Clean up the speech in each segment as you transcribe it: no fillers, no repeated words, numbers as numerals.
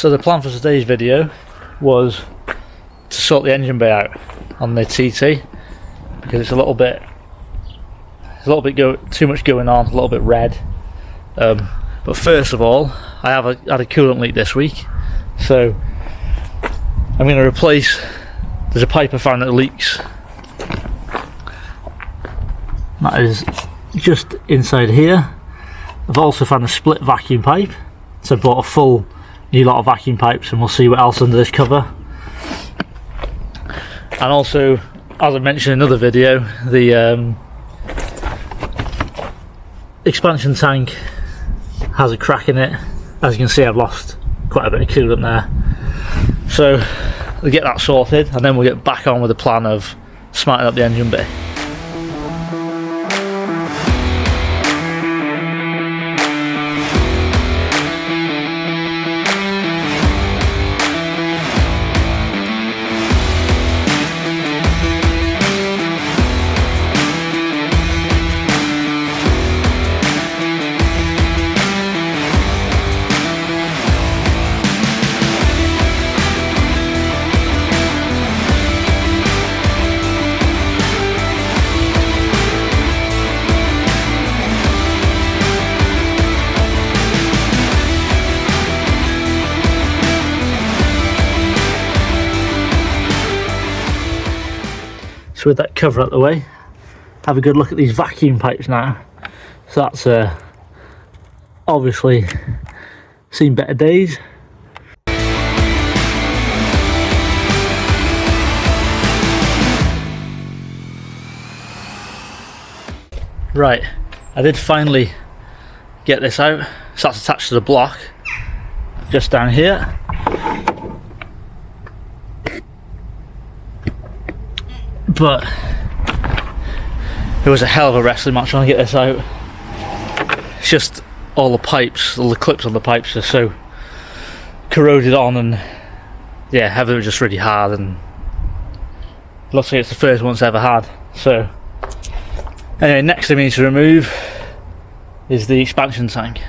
So the plan for today's video was to sort the engine bay out on the TT because it's a little bit too much going on, a little bit red. But first of all, I had a coolant leak this week, so I'm going to replace. There's a pipe I found that leaks. That is just inside here. I've also found a split vacuum pipe, so I bought a full new lot of vacuum pipes, and we'll see what else under this cover. And also, as I mentioned in another video, the expansion tank has a crack in it. As you can see, I've lost quite a bit of coolant there. So we'll get that sorted, and then we'll get back on with the plan of smarting up the engine bay. So with that cover out of the way, have a good look at these vacuum pipes now. So that's obviously seen better days. Right, I did finally get this out. So that's attached to the block, just down here. But it was a hell of a wrestling match trying to get this out. It's just all the pipes, all the clips on the pipes are so corroded on, and yeah, everything was just really hard, and it looks like it's the first one it's ever had. So anyway, next thing we need to remove is the expansion tank.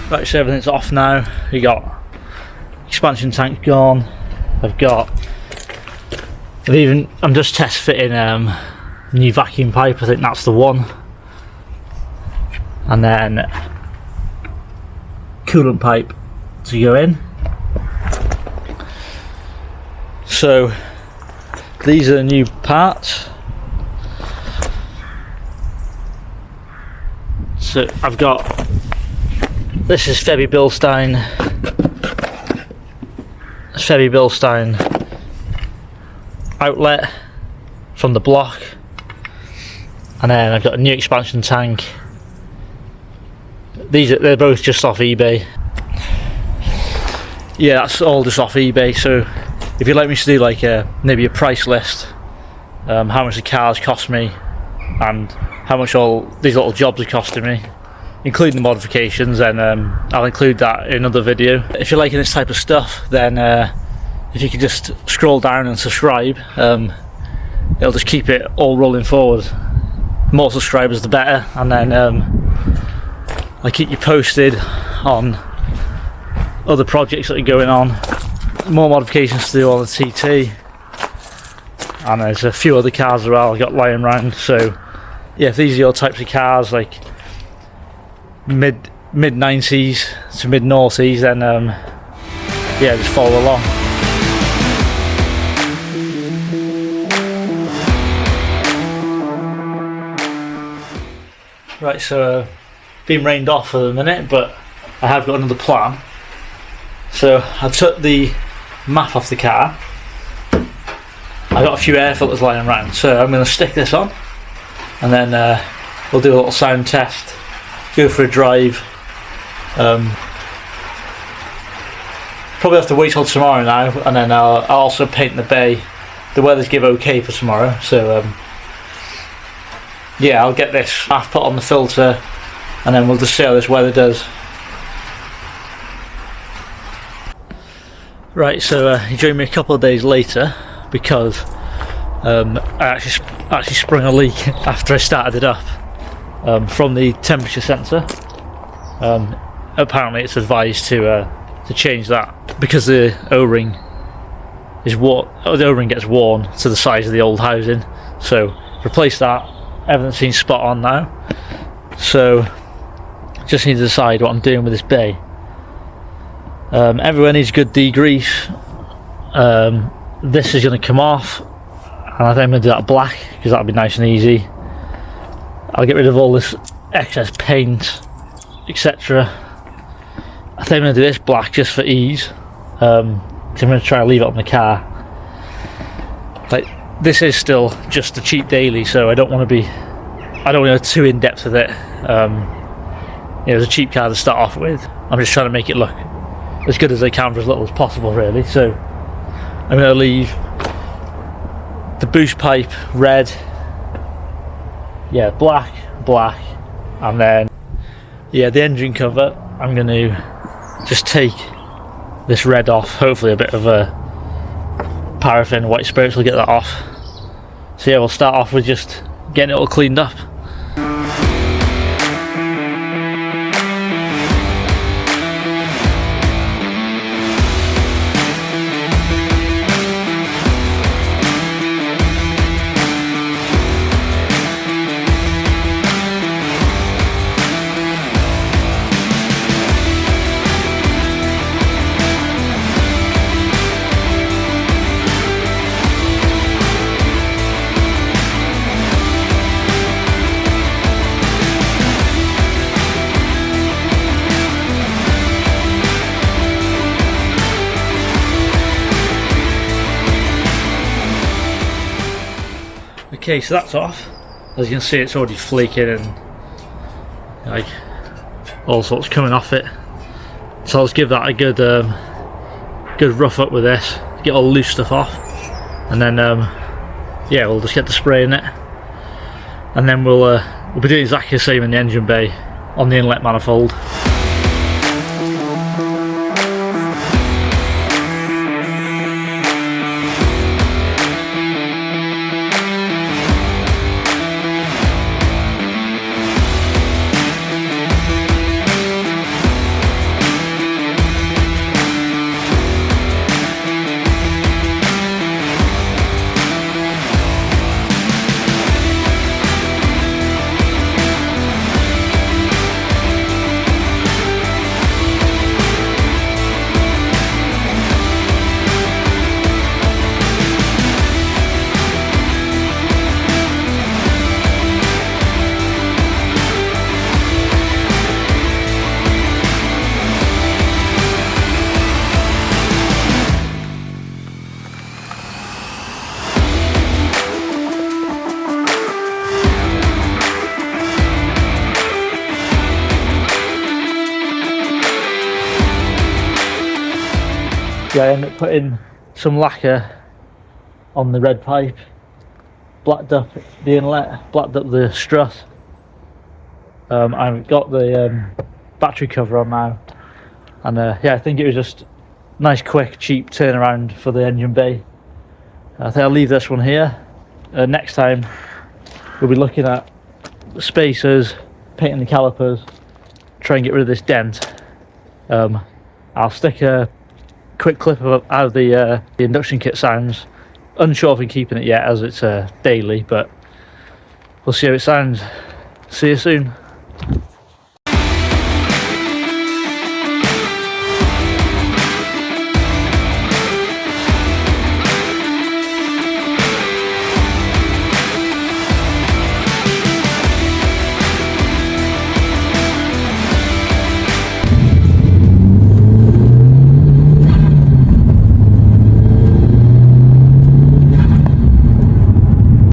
Right, so everything's off now. We got expansion tank gone. I'm just test fitting new vacuum pipe. I think that's the one, and then coolant pipe to go in. So these are the new parts. So I've got, this is Febby Bilstein outlet from the block, and then I've got a new expansion tank. They're both just off eBay. Yeah, that's all just off eBay. So if you'd like me to do like maybe a price list, how much the cars cost me and how much all these little jobs are costing me, including the modifications, then I'll include that in another video. If you're liking this type of stuff, then if you could just scroll down and subscribe, it'll just keep it all rolling forward. The more subscribers the better, and then I'll keep you posted on other projects that are going on, more modifications to do on the TT, and there's a few other cars as well I've got lying around. So yeah, if these are your types of cars, like mid 90s to mid noughties, then yeah, just follow along. Right, so been rained off for a minute, but I have got another plan. So I took the map off the car. I got a few air filters lying around, so I'm going to stick this on, and then we'll do a little sound test, go for a drive. Probably have to wait till tomorrow now, and then I'll also paint the bay. The weather's give okay for tomorrow, so yeah, I'll get this half put on the filter, and then we'll just see how this weather does. Right, so he joined me a couple of days later because I actually sprung a leak after I started it up from the temperature sensor. Apparently, it's advised to change that because the O-ring is the O-ring gets worn to the size of the old housing. So replace that. Everything seems spot on now. So just need to decide what I'm doing with this bay. Everywhere needs good degrease. This is going to come off, and I think I'm going to do that black because that'll be nice and easy. I'll get rid of all this excess paint, etc. I think I'm going to do this black just for ease. I'm going to try and leave it on the car. Like, this is still just a cheap daily, so I don't want to go too in depth with it. It's a cheap car to start off with. I'm just trying to make it look as good as I can for as little as possible, really. So I'm going to leave the boost pipe red, black, and then the engine cover, I'm going to just take this red off. Hopefully a bit of a paraffin, white spirits will get that off. So yeah, we'll start off with just getting it all cleaned up. Okay, so that's off. As you can see, it's already flaking and like all sorts coming off it. So let's give that a good rough up with this, get all the loose stuff off, and then we'll just get the spray in it, and then we'll be doing exactly the same in the engine bay on the inlet manifold. I ended up putting some lacquer on the red pipe, blacked up the inlet, blacked up the strut. I've got the battery cover on now, and I think it was just nice, quick, cheap turnaround for the engine bay. I think I'll leave this one here. Next time we'll be looking at the spacers, painting the calipers, try and get rid of this dent. I'll stick a quick clip of how the induction kit sounds. Unsure if I'm keeping it yet as it's daily, but we'll see how it sounds. See you soon.